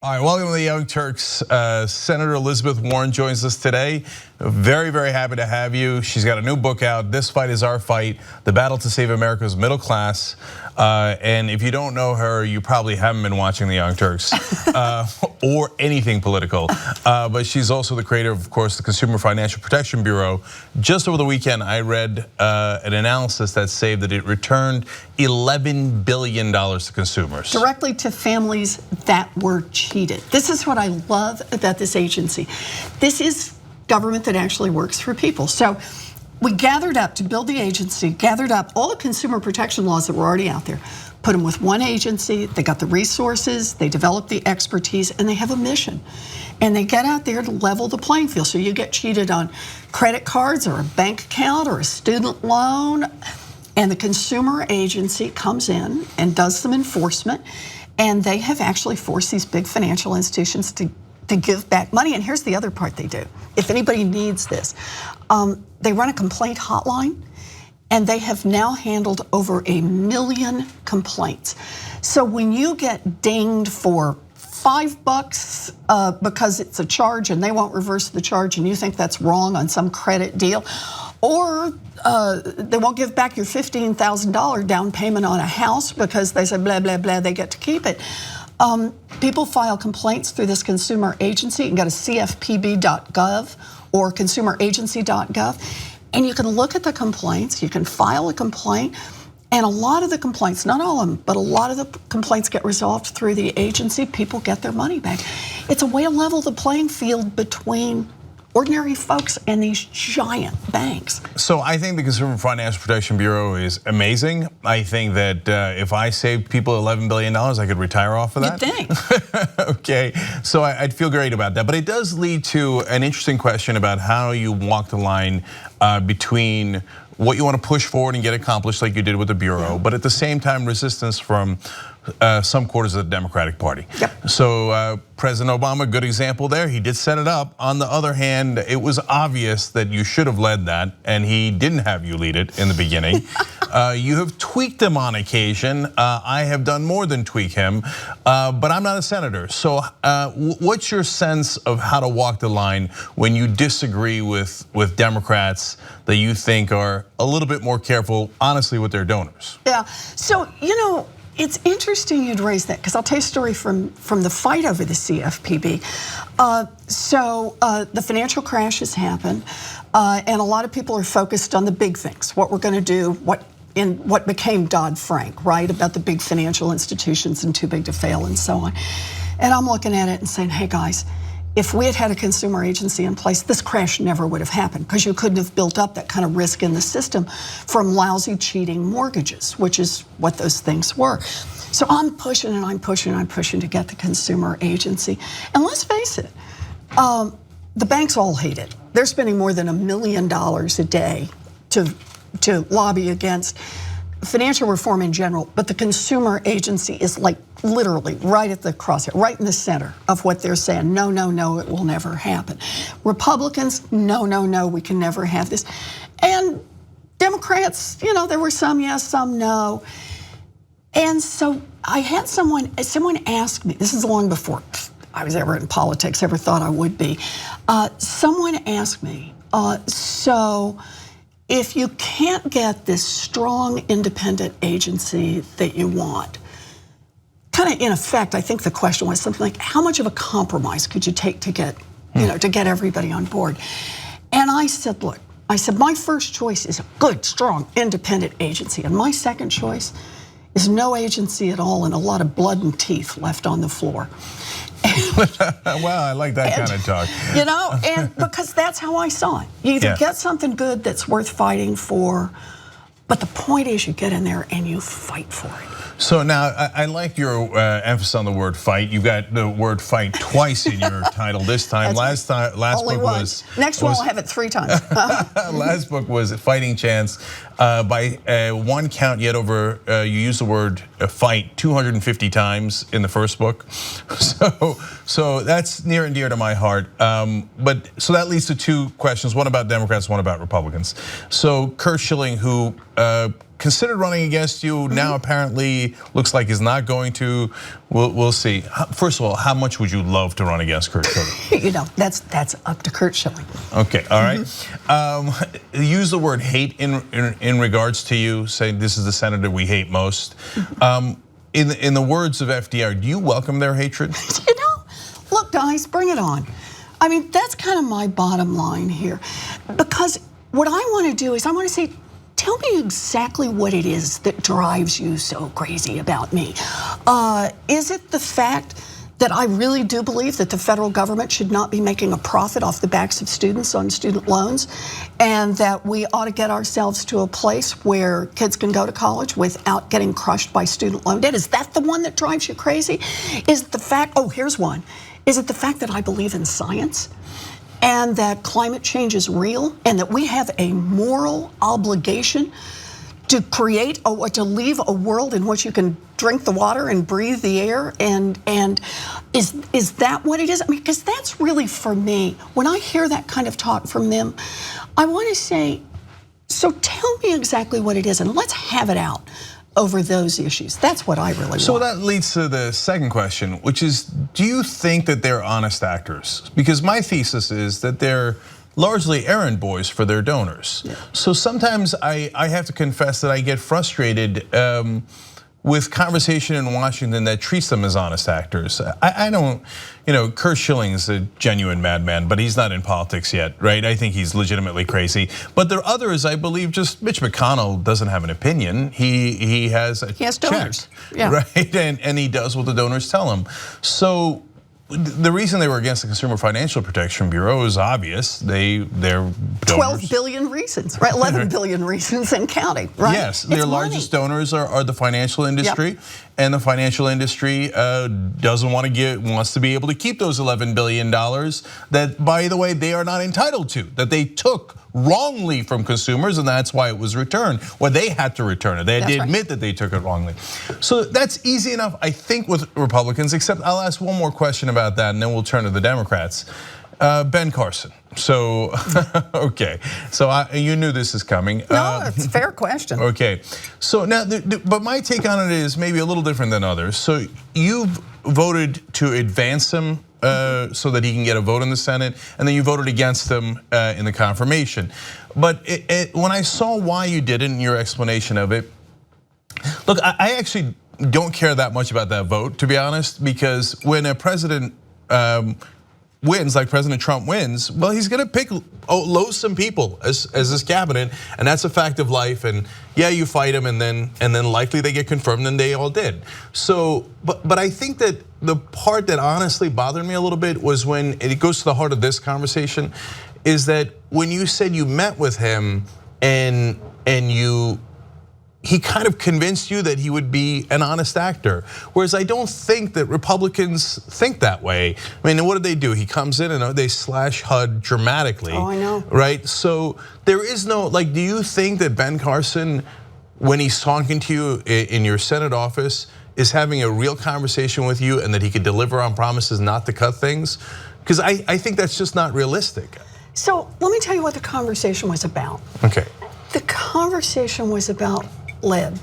All right, welcome to the Young Turks. Senator Elizabeth Warren joins us today. Very, very happy to have you. She's got a new book out, This Fight Is Our Fight, The Battle to Save America's Middle Class. And if you don't know her, you probably haven't been watching the Young Turks or anything political. But she's also the creator of course, the Consumer Financial Protection Bureau. Just over the weekend, I read an analysis that said that it returned $11 billion to consumers. Directly to families that were cheated. This is what I love about this agency. This is government that actually works for people. So we gathered up to build the agency, gathered up all the consumer protection laws that were already out there, put them with one agency. They got the resources, they developed the expertise, and they have a mission. And they get out there to level the playing field. So you get cheated on credit cards or a bank account or a student loan, and the consumer agency comes in and does some enforcement. And they have actually forced these big financial institutions to give back money. And here's the other part they do. If anybody needs this, they run a complaint hotline, and they have now handled over 1 million complaints. So when you get dinged for $5 because it's a charge and they won't reverse the charge and you think that's wrong on some credit deal, or they won't give back your $15,000 down payment on a house because they said blah, blah, blah, they get to keep it. People file complaints through this consumer agency. You can go to cfpb.gov or consumeragency.gov, and you can look at the complaints, you can file a complaint, and a lot of the complaints, not all of them, but a lot of the complaints get resolved through the agency. People get their money back. It's a way to level the playing field between ordinary folks and these giant banks. So I think the Consumer Financial Protection Bureau is amazing. I think that if I saved people $11 billion, I could retire off of that. You think? Okay, so I'd feel great about that. But it does lead to an interesting question about how you walk the line between what you want to push forward and get accomplished like you did with the Bureau, but at the same time resistance from some quarters of the Democratic Party. Yep. So President Obama, good example there. He did set it up. On the other hand, it was obvious that you should have led that, and he didn't have you lead it in the beginning. You have tweaked him on occasion. I have done more than tweak him, but I'm not a senator. So what's your sense of how to walk the line when you disagree with Democrats that you think are a little bit more careful, honestly, with their donors? Yeah, so it's interesting you'd raise that, because I'll tell you a story from the fight over the CFPB. The financial crash has happened, and a lot of people are focused on the big things, what we're going to do, what became Dodd-Frank, right, about the big financial institutions and too big to fail and so on. And I'm looking at it and saying, hey guys, if we had had a consumer agency in place, this crash never would have happened, because you couldn't have built up that kind of risk in the system from lousy, cheating mortgages, which is what those things were. So I'm pushing and I'm pushing and I'm pushing to get the consumer agency. And let's face it, the banks all hate it. They're spending more than $1 million a day to lobby against financial reform in general, but the consumer agency is like literally right at the crosshair, right in the center of what they're saying. No, no, no, it will never happen. Republicans, no, no, no, we can never have this. And Democrats, there were some yes, some no. And so I had someone ask me, this is long before I was ever in politics, ever thought I would be. Someone asked me, so if you can't get this strong independent agency that you want, kind of in effect, I think the question was something like, how much of a compromise could you take to get, to get everybody on board? And I said, look, my first choice is a good, strong, independent agency. And my second choice is no agency at all and a lot of blood and teeth left on the floor. Well, I like that kind of talk. And because that's how I saw it. You either get something good that's worth fighting for, but the point is you get in there and you fight for it. So now, I like your emphasis on the word fight. You got the word fight twice in your title this time. Last book was... Next one, I'll have it 3 times. Last book was Fighting Chance. By one count, yet over, you used the word fight 250 times in the first book. So that's near and dear to my heart. But so that leads to two questions: one about Democrats, one about Republicans. So Kurt Schilling, who considered running against you, now apparently looks like he's not going to. We'll see. First of all, how much would you love to run against Kurt Schilling? You know, that's up to Kurt Schilling. Okay, all right. Use the word hate in regards to you, saying this is the senator we hate most. In the words of FDR, do you welcome their hatred? You know, look, guys, bring it on. I mean, that's kind of my bottom line here. Because what I want to do is I want to say, tell me exactly what it is that drives you so crazy about me. Is it the fact that I really do believe that the federal government should not be making a profit off the backs of students on student loans, and that we ought to get ourselves to a place where kids can go to college without getting crushed by student loan debt? Is that the one that drives you crazy? Is it the fact, oh, here's one. Is it the fact that I believe in science and that climate change is real and that we have a moral obligation to create or to leave a world in which you can drink the water and breathe the air, and is that what it is? I mean, because that's really, for me, when I hear that kind of talk from them, I want to say, so tell me exactly what it is and let's have it out over those issues. That's what I really want. So that leads to the second question, which is, do you think that they're honest actors? Because my thesis is that they're largely errand boys for their donors. Yeah. So sometimes I have to confess that I get frustrated with conversation in Washington that treats them as honest actors. I don't, Kurt Schilling's a genuine madman, but he's not in politics yet, right? I think he's legitimately crazy. But there are others, I believe, just Mitch McConnell doesn't have an opinion. He has donors, yeah. Right? And he does what the donors tell him. So the reason they were against the Consumer Financial Protection Bureau is obvious. They're donors. 12 billion reasons, right? 11 billion reasons and counting, right? Yes, their largest donors are the financial industry, and the financial industry wants to be able to keep those $11 billion that, by the way, they are not entitled to, that they took wrongly from consumers, and that's why it was returned. Well, they had to return it. They had to admit that they took it wrongly. So that's easy enough, I think, with Republicans, except I'll ask one more question about that, and then we'll turn to the Democrats. Ben Carson. So, okay. So you knew this is coming. No, it's a fair question. Okay. So now, but my take on it is maybe a little different than others. So you've voted to advance him so that he can get a vote in the Senate, and then you voted against him in the confirmation. But when I saw why you did it and your explanation of it, look, I actually don't care that much about that vote, to be honest, because when a president wins, like President Trump wins, well, he's gonna pick loathsome people as his cabinet, and that's a fact of life. And yeah, you fight him, and then likely they get confirmed, and they all did. So, but I think that the part that honestly bothered me a little bit was when it goes to the heart of this conversation, is that when you said you met with him and he kind of convinced you that he would be an honest actor. Whereas I don't think that Republicans think that way. I mean, what did? He comes in and they slash HUD dramatically. Oh, I know. Right? So there is no, do you think that Ben Carson, when he's talking to you in your Senate office, is having a real conversation with you and that he could deliver on promises not to cut things? Because I think that's just not realistic. So let me tell you what the conversation was about. Okay. The conversation was about lead.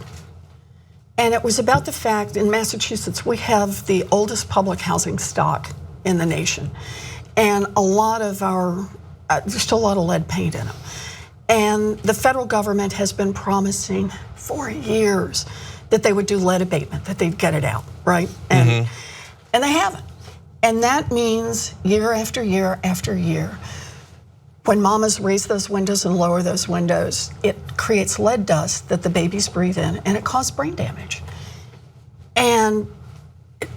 And it was about the fact in Massachusetts we have the oldest public housing stock in the nation. And a lot of there's still a lot of lead paint in them. And the federal government has been promising for years that they would do lead abatement, that they'd get it out, right? And they haven't. And that means year after year after year, when mamas raise those windows and lower those windows, it creates lead dust that the babies breathe in, and it causes brain damage. And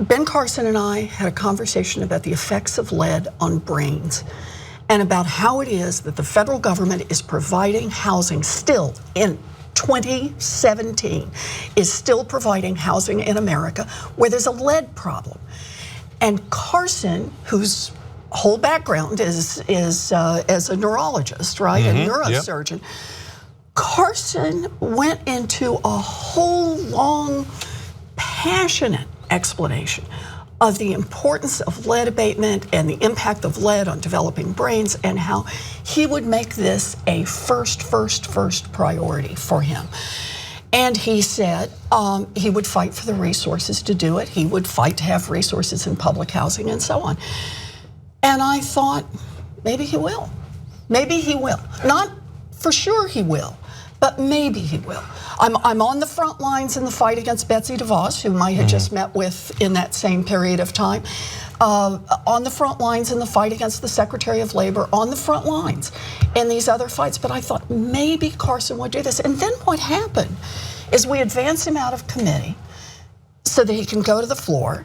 Ben Carson and I had a conversation about the effects of lead on brains and about how it is that the federal government is providing housing still in 2017, is still providing housing in America where there's a lead problem. And Carson, whose whole background is as a neurologist, right, a neurosurgeon. Carson went into a whole long, passionate explanation of the importance of lead abatement and the impact of lead on developing brains, and how he would make this a first priority for him. And he said he would fight for the resources to do it. He would fight to have resources in public housing and so on. And I thought, maybe he will. Maybe he will. Not for sure he will, but maybe he will. I'm on the front lines in the fight against Betsy DeVos, whom I had just met with in that same period of time. On the front lines in the fight against the Secretary of Labor, on the front lines in these other fights. But I thought maybe Carson would do this. And then what happened is we advanced him out of committee so that he can go to the floor.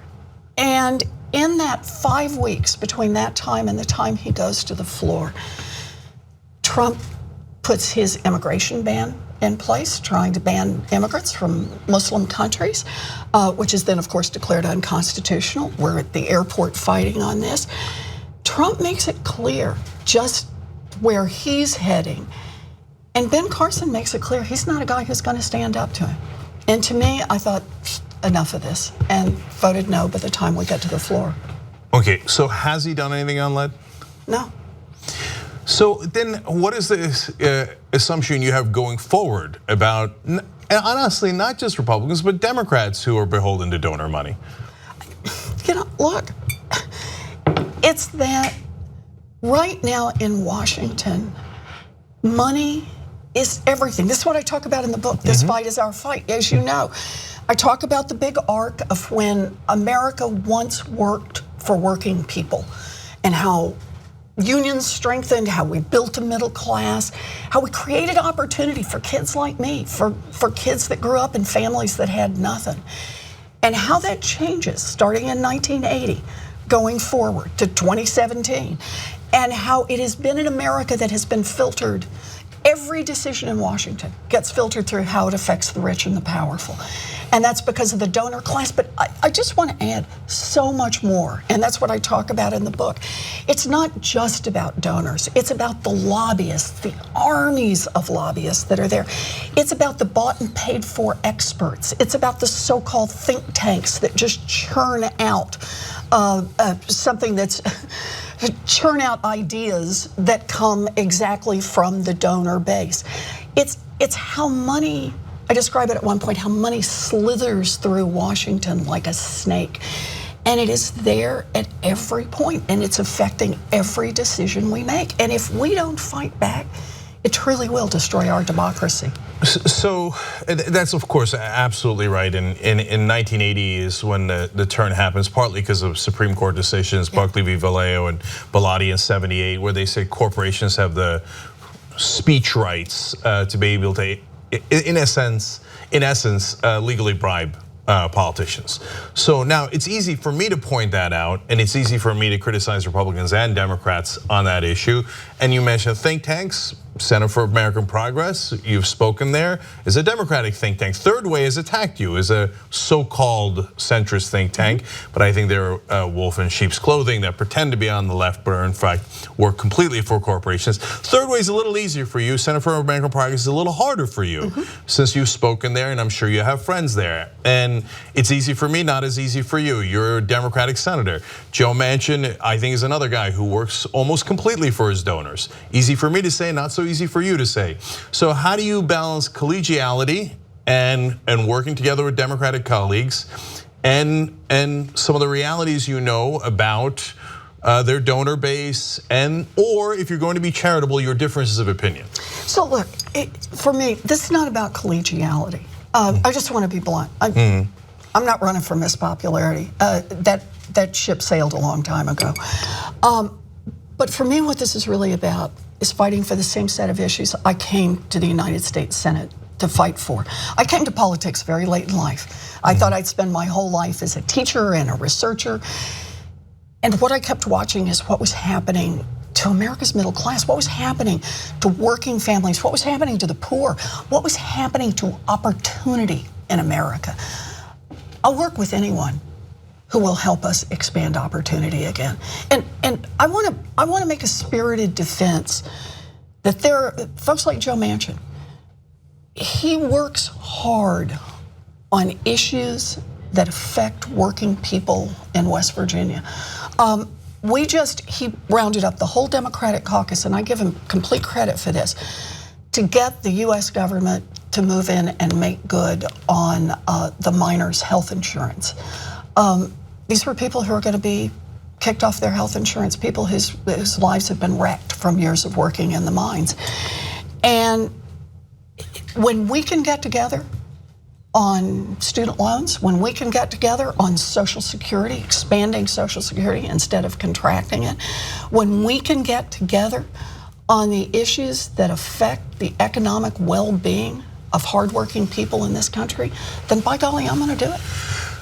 And in that 5 weeks between that time and the time he goes to the floor, Trump puts his immigration ban in place, trying to ban immigrants from Muslim countries, which is then, of course, declared unconstitutional. We're at the airport fighting on this. Trump makes it clear just where he's heading. And Ben Carson makes it clear he's not a guy who's going to stand up to him. And to me, I thought, enough of this, and voted no by the time we get to the floor. Okay, so has he done anything on lead? No. So then what is the assumption you have going forward about, honestly, not just Republicans, but Democrats who are beholden to donor money? Look, it's that right now in Washington, money is everything. This is what I talk about in the book, This Fight Is Our Fight. As you know, I talk about the big arc of when America once worked for working people and how unions strengthened, how we built a middle class, how we created opportunity for kids like me, for kids that grew up in families that had nothing. And how that changes starting in 1980, going forward to 2017. And how it has been in America that has been filtered. Every decision in Washington gets filtered through how it affects the rich and the powerful. And that's because of the donor class. But I just want to add so much more. And that's what I talk about in the book. It's not just about donors. It's about the lobbyists, the armies of lobbyists that are there. It's about the bought and paid for experts. It's about the so-called think tanks that just churn out something that's churn out ideas that come exactly from the donor base. It's how money, I describe it at one point, how money slithers through Washington like a snake. And it is there at every point, and it's affecting every decision we make. And if we don't fight back, it truly will destroy our democracy. So that's of course absolutely right. In 1980 is when the turn happens, partly because of Supreme Court decisions, Buckley v. Valeo and Bellotti in '78, where they say corporations have the speech rights to be able to, in essence, legally bribe politicians. So now it's easy for me to point that out, and it's easy for me to criticize Republicans and Democrats on that issue. And you mentioned think tanks. Center for American Progress, you've spoken there, is a Democratic think tank. Third Way has attacked you as a so-called centrist think tank, but I think they're wolf in sheep's clothing that pretend to be on the left, but are in fact work completely for corporations. Third Way is a little easier for you. Center for American Progress is a little harder for you since you've spoken there, and I'm sure you have friends there. And it's easy for me, not as easy for you. You're a Democratic senator. Joe Manchin, I think, is another guy who works almost completely for his donors. Easy for me to say, not so easy for you to say. So how do you balance collegiality and working together with Democratic colleagues and some of the realities you know about their donor base, and or if you're going to be charitable, your differences of opinion? So look, for me, this is not about collegiality. I just want to be blunt. I'm not running for Miss Popularity. That ship sailed a long time ago. But for me, what this is really about is fighting for the same set of issues I came to the United States Senate to fight for. I came to politics very late in life. I thought I'd spend my whole life as a teacher and a researcher. And what I kept watching is what was happening to America's middle class, what was happening to working families, what was happening to the poor, what was happening to opportunity in America. I'll work with anyone who will help us expand opportunity again. And I want to make a spirited defense that there are folks like Joe Manchin. He works hard on issues that affect working people in West Virginia. He rounded up the whole Democratic caucus, and I give him complete credit for this, to get the US government to move in and make good on the miners' health insurance. These were people who are going to be kicked off their health insurance, people whose lives have been wrecked from years of working in the mines. And when we can get together on student loans, when we can get together on Social Security, expanding Social Security instead of contracting it, when we can get together on the issues that affect the economic well-being of hardworking people in this country, then by golly, I'm going to do it.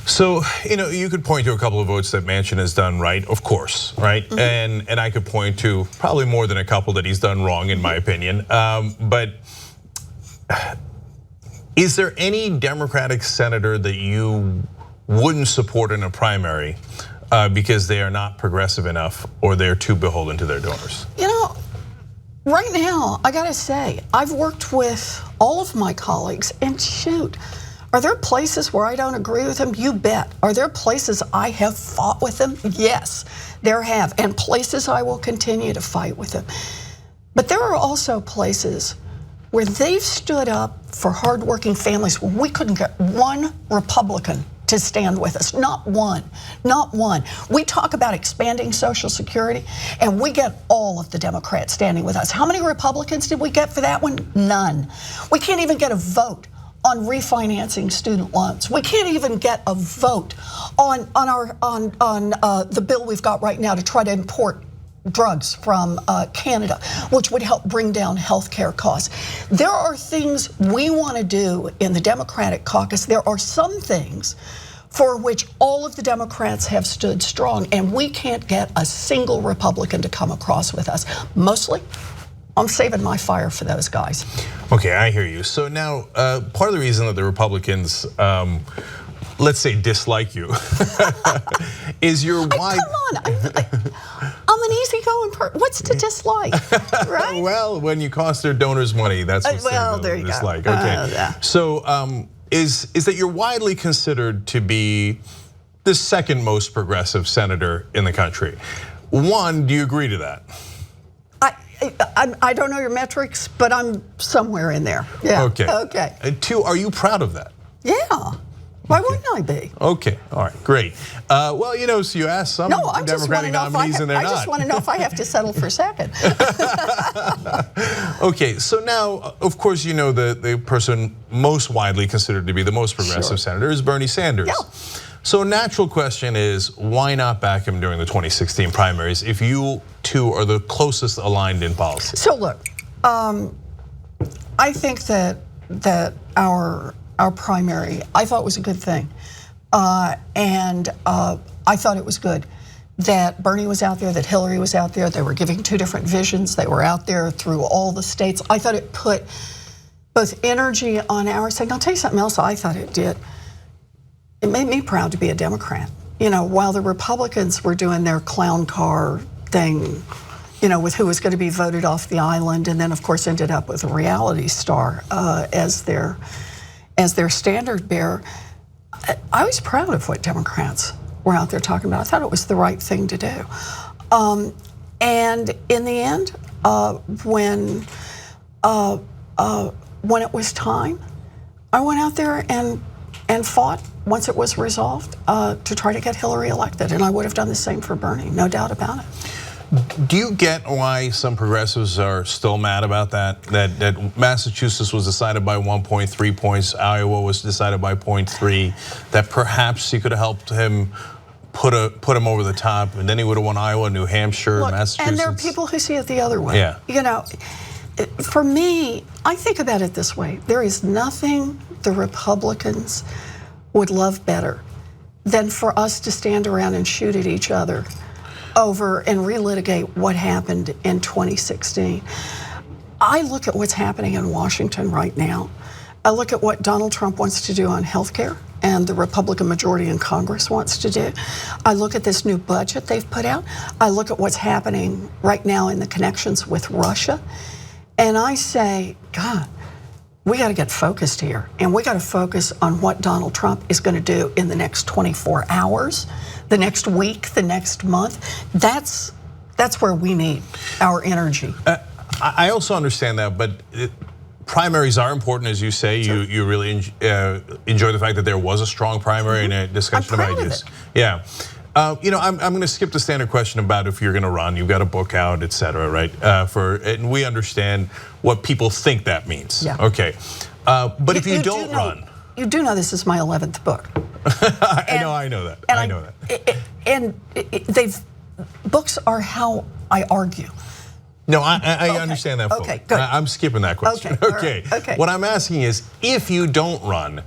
So, you could point to a couple of votes that Manchin has done right, of course, right? Mm-hmm. And I could point to probably more than a couple that he's done wrong, in my opinion. But is there any Democratic senator that you wouldn't support in a primary because they are not progressive enough or they're too beholden to their donors? Right now, I gotta say, I've worked with all of my colleagues, and shoot, are there places where I don't agree with them? You bet. Are there places I have fought with them? Yes, there have, and places I will continue to fight with them. But there are also places where they've stood up for hardworking families where we couldn't get one Republican to stand with us, not one, not one. We talk about expanding Social Security, and we get all of the Democrats standing with us. How many Republicans did we get for that one? None. We can't even get a vote on refinancing student loans. We can't even get a vote on the bill we've got right now to try to import drugs from Canada, which would help bring down healthcare costs. There are things we want to do in the Democratic caucus. There are some things for which all of the Democrats have stood strong, and we can't get a single Republican to come across with us. Mostly, I'm saving my fire for those guys. Okay, I hear you. So now, part of the reason that the Republicans, let's say, dislike you, is your wide. Come on, I'm an easygoing person. What's to dislike, right? Well, when you cost their donors money, that's what's there you dislike. Go. Okay, Yeah. So is that you're widely considered to be the second most progressive senator in the country? One, do you agree to that? I don't know your metrics, but I'm somewhere in there. Yeah. Okay. Two, are you proud of that? Yeah. Why wouldn't I be? Okay, all right, great. Well, so you asked some Democratic nominees and they're not. I just want to know if I have to settle for second. Okay, so now, of course, the person most widely considered to be the most progressive senator is Bernie Sanders. Yeah. So a natural question is, why not back him during the 2016 primaries if you two are the closest aligned in policy? So look, I think that our primary, I thought was a good thing. And I thought it was good that Bernie was out there, that Hillary was out there. They were giving two different visions. They were out there through all the states. I thought it put both energy on our side. I'll tell you something else I thought it did. It made me proud to be a Democrat. While the Republicans were doing their clown car thing, with who was going to be voted off the island, and then of course ended up with a reality star as their standard bearer. I was proud of what Democrats were out there talking about. I thought it was the right thing to do. And in the end, when it was time, I went out there and fought once it was resolved to try to get Hillary elected, and I would have done the same for Bernie, no doubt about it. Do you get why some progressives are still mad about that? That Massachusetts was decided by 1.3 points, Iowa was decided by 0.3, that perhaps he could have helped him put him over the top, and then he would have won Iowa, New Hampshire, Massachusetts. And there are people who see it the other way. Yeah. For me, I think about it this way. There is nothing the Republicans would love better than for us to stand around and shoot at each other over and relitigate what happened in 2016. I look at what's happening in Washington right now. I look at what Donald Trump wants to do on healthcare and the Republican majority in Congress wants to do. I look at this new budget they've put out. I look at what's happening right now in the connections with Russia. And I say, God, we got to get focused here, and we got to focus on what Donald Trump is going to do in the next 24 hours, the next week, the next month. That's where we need our energy. I also understand that, but primaries are important, as you say. Sure. You really enjoy the fact that there was a strong primary and a discussion I'm of proud ideas. of it. Yeah. I'm going to skip the standard question about if you're going to run. You've got a book out, et cetera, right? And we understand what people think that means. Yeah. Okay. But if you don't run, you do know this is my 11th book. I know that. I know that. Books are how I argue. No, I understand that. Okay, good. I'm skipping that question. Okay. Okay. What I'm asking is, if you don't run,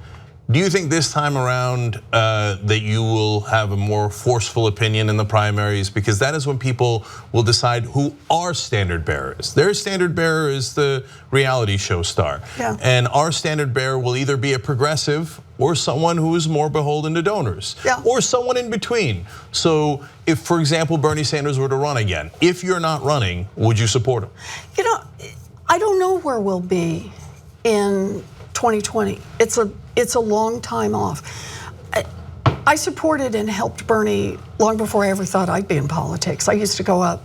do you think this time around that you will have a more forceful opinion in the primaries? Because that is when people will decide who our standard bearer is. Their standard bearer is the reality show star. Yeah. And our standard bearer will either be a progressive or someone who is more beholden to donors. Yeah. Or someone in between. So if, for example, Bernie Sanders were to run again, if you're not running, would you support him? You know, I don't know where we'll be in 2020. It's a long time off. I supported and helped Bernie long before I ever thought I'd be in politics. I used to go up,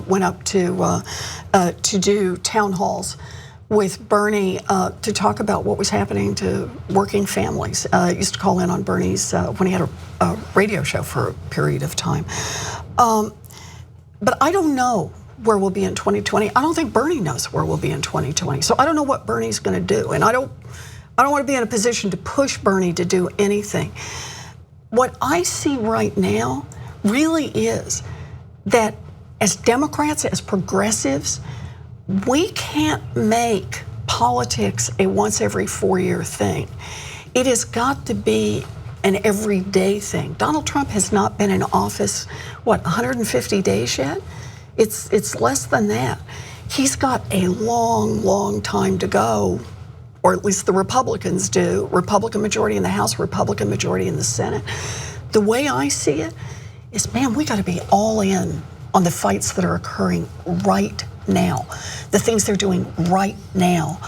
went up to do town halls with Bernie to talk about what was happening to working families. I used to call in on Bernie's when he had a radio show for a period of time. But I don't know where we'll be in 2020. I don't think Bernie knows where we'll be in 2020. So I don't know what Bernie's going to do, and I don't want to be in a position to push Bernie to do anything. What I see right now really is that as Democrats, as progressives, we can't make politics a once every 4-year thing. It has got to be an everyday thing. Donald Trump has not been in office, 150 days yet? It's less than that. He's got a long, long time to go, or at least the Republicans do. Republican majority in the House, Republican majority in the Senate. The way I see it is, man, we got to be all in on the fights that are occurring right now, the things they're doing right now.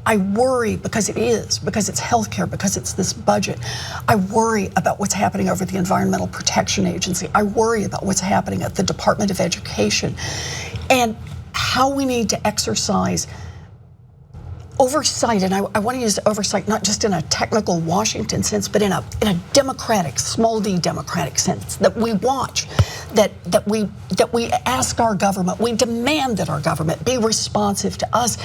I worry because it's healthcare, because it's this budget. I worry about what's happening over at the Environmental Protection Agency. I worry about what's happening at the Department of Education, and how we need to exercise oversight. And I want to use oversight not just in a technical Washington sense, but in a democratic, small d democratic sense, that we watch, that we ask our government, we demand that our government be responsive to us.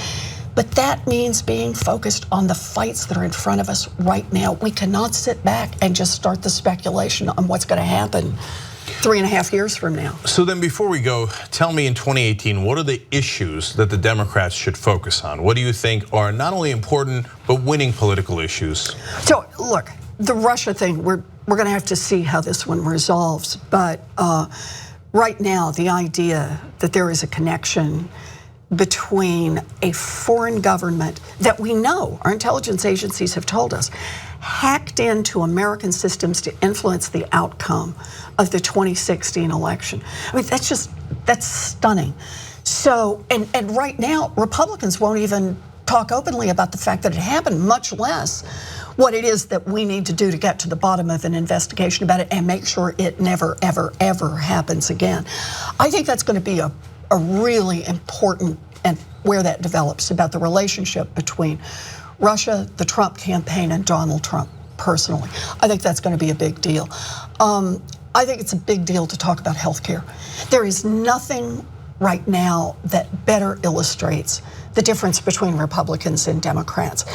But that means being focused on the fights that are in front of us right now. We cannot sit back and just start the speculation on what's going to happen 3.5 years from now. So then before we go, tell me in 2018, what are the issues that the Democrats should focus on? What do you think are not only important, but winning political issues? So look, the Russia thing, we're going to have to see how this one resolves. But right now, the idea that there is a connection between a foreign government that we know, our intelligence agencies have told us, hacked into American systems to influence the outcome of the 2016 election. I mean, that's stunning. So, and right now, Republicans won't even talk openly about the fact that it happened, much less what it is that we need to do to get to the bottom of an investigation about it and make sure it never, ever, ever happens again. I think that's going to be a really important, and where that develops, about the relationship between Russia, the Trump campaign, and Donald Trump personally. I think that's going to be a big deal. I think it's a big deal to talk about healthcare. There is nothing right now that better illustrates the difference between Republicans and Democrats.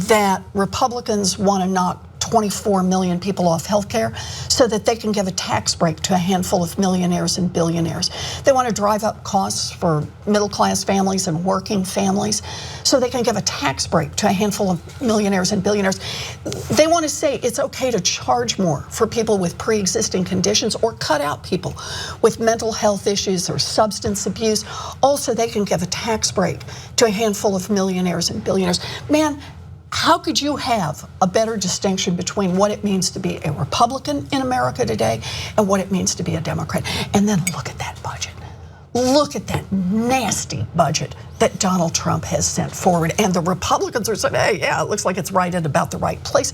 That Republicans want to knock 24 million people off healthcare so that they can give a tax break to a handful of millionaires and billionaires. They want to drive up costs for middle-class families and working families so they can give a tax break to a handful of millionaires and billionaires. They want to say it's okay to charge more for people with pre-existing conditions or cut out people with mental health issues or substance abuse. Also, they can give a tax break to a handful of millionaires and billionaires. Man, how could you have a better distinction between what it means to be a Republican in America today and what it means to be a Democrat? And then look at that budget. Look at that nasty budget that Donald Trump has sent forward. And the Republicans are saying, hey, yeah, it looks like it's right at about the right place.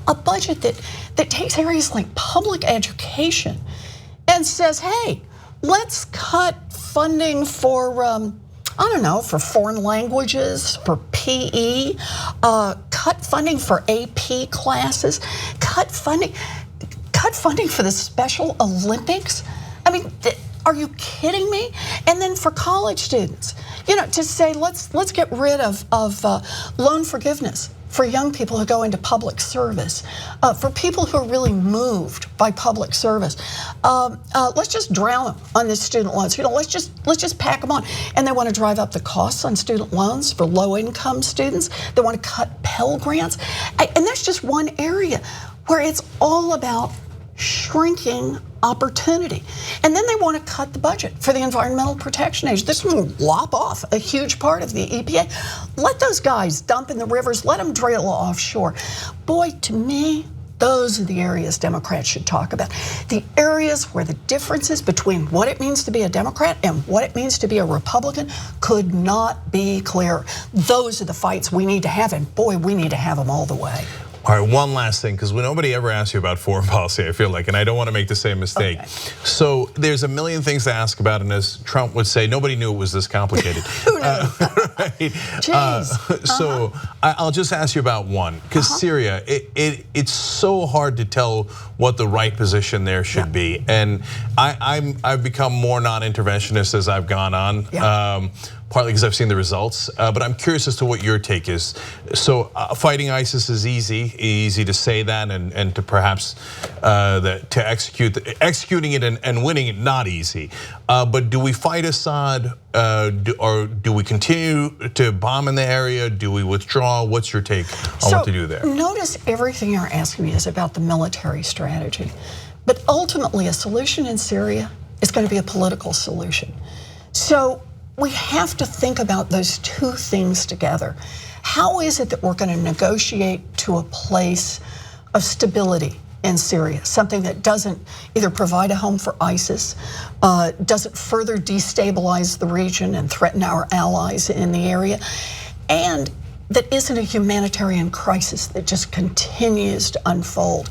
A budget that takes areas like public education and says, hey, let's cut funding for, I don't know, for foreign languages, for PE, cut funding for AP classes, cut funding for the Special Olympics. I mean, are you kidding me? And then for college students, to say let's get rid of loan forgiveness for young people who go into public service, for people who are really moved by public service. Let's just drown them on the student loans. Let's just pack them on. And they want to drive up the costs on student loans for low-income students. They want to cut Pell Grants, and that's just one area where it's all about shrinking opportunity. And then they want to cut the budget for the Environmental Protection Agency. This will lop off a huge part of the EPA. Let those guys dump in the rivers, let them drill offshore. Boy, to me, those are the areas Democrats should talk about. The areas where the differences between what it means to be a Democrat and what it means to be a Republican could not be clearer. Those are the fights we need to have, and boy, we need to have them all the way. All right, one last thing, because nobody ever asks you about foreign policy, I feel like, and I don't want to make the same mistake. Okay. So there's a million things to ask about, and as Trump would say, nobody knew it was this complicated. Who knew? Right? Jeez. So I'll just ask you about one, because Syria, it's so hard to tell what the right position there should be, and I've become more non-interventionist as I've gone on. Partly because I've seen the results, but I'm curious as to what your take is. So fighting ISIS is easy to say that, and to perhaps to executing it and winning it not easy. But do we fight Assad, or do we continue to bomb in the area? Do we withdraw? What's your take on what to do there? Notice everything you're asking me is about the military strategy, but ultimately a solution in Syria is going to be a political solution. So we have to think about those two things together. How is it that we're going to negotiate to a place of stability in Syria? Something that doesn't either provide a home for ISIS, doesn't further destabilize the region and threaten our allies in the area, and that isn't a humanitarian crisis that just continues to unfold.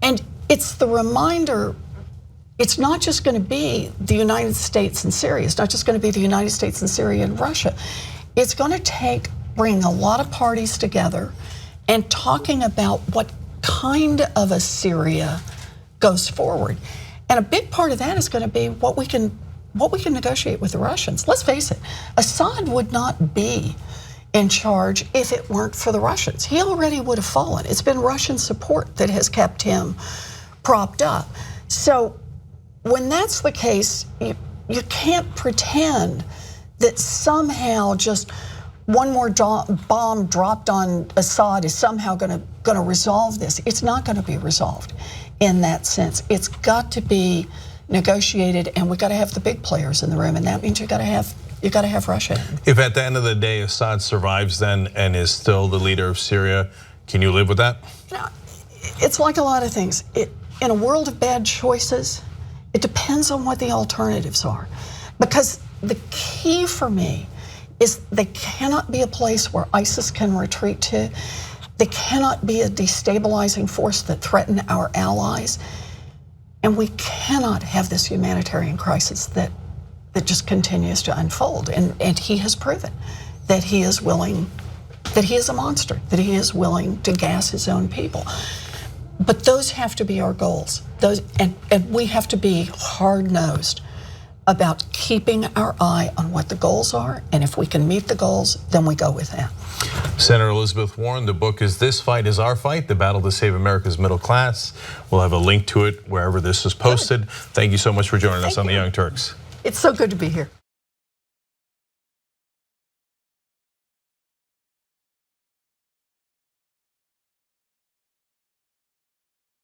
And it's the reminder, it's not just going to be the United States and Syria. It's not just going to be the United States and Syria and Russia. It's going to bring a lot of parties together and talking about what kind of a Syria goes forward. And a big part of that is going to be what we can negotiate with the Russians. Let's face it, Assad would not be in charge if it weren't for the Russians. He already would have fallen. It's been Russian support that has kept him propped up. So when that's the case, you can't pretend that somehow just one more bomb dropped on Assad is somehow going to resolve this. It's not going to be resolved in that sense. It's got to be negotiated, and we got to have the big players in the room, and that means you got to have Russia. If at the end of the day Assad survives then and is still the leader of Syria, can you live with that? It's like a lot of things. In a world of bad choices, it depends on what the alternatives are. Because the key for me is they cannot be a place where ISIS can retreat to. They cannot be a destabilizing force that threaten our allies. And we cannot have this humanitarian crisis that just continues to unfold. And he has proven that he is willing, that he is a monster, that he is willing to gas his own people. But those have to be our goals. And we have to be hard-nosed about keeping our eye on what the goals are. And if we can meet the goals, then we go with that. Senator Elizabeth Warren, the book is This Fight Is Our Fight, The Battle to Save America's Middle Class. We'll have a link to it wherever this is posted. Thank you so much for joining us on The Young Turks. It's so good to be here.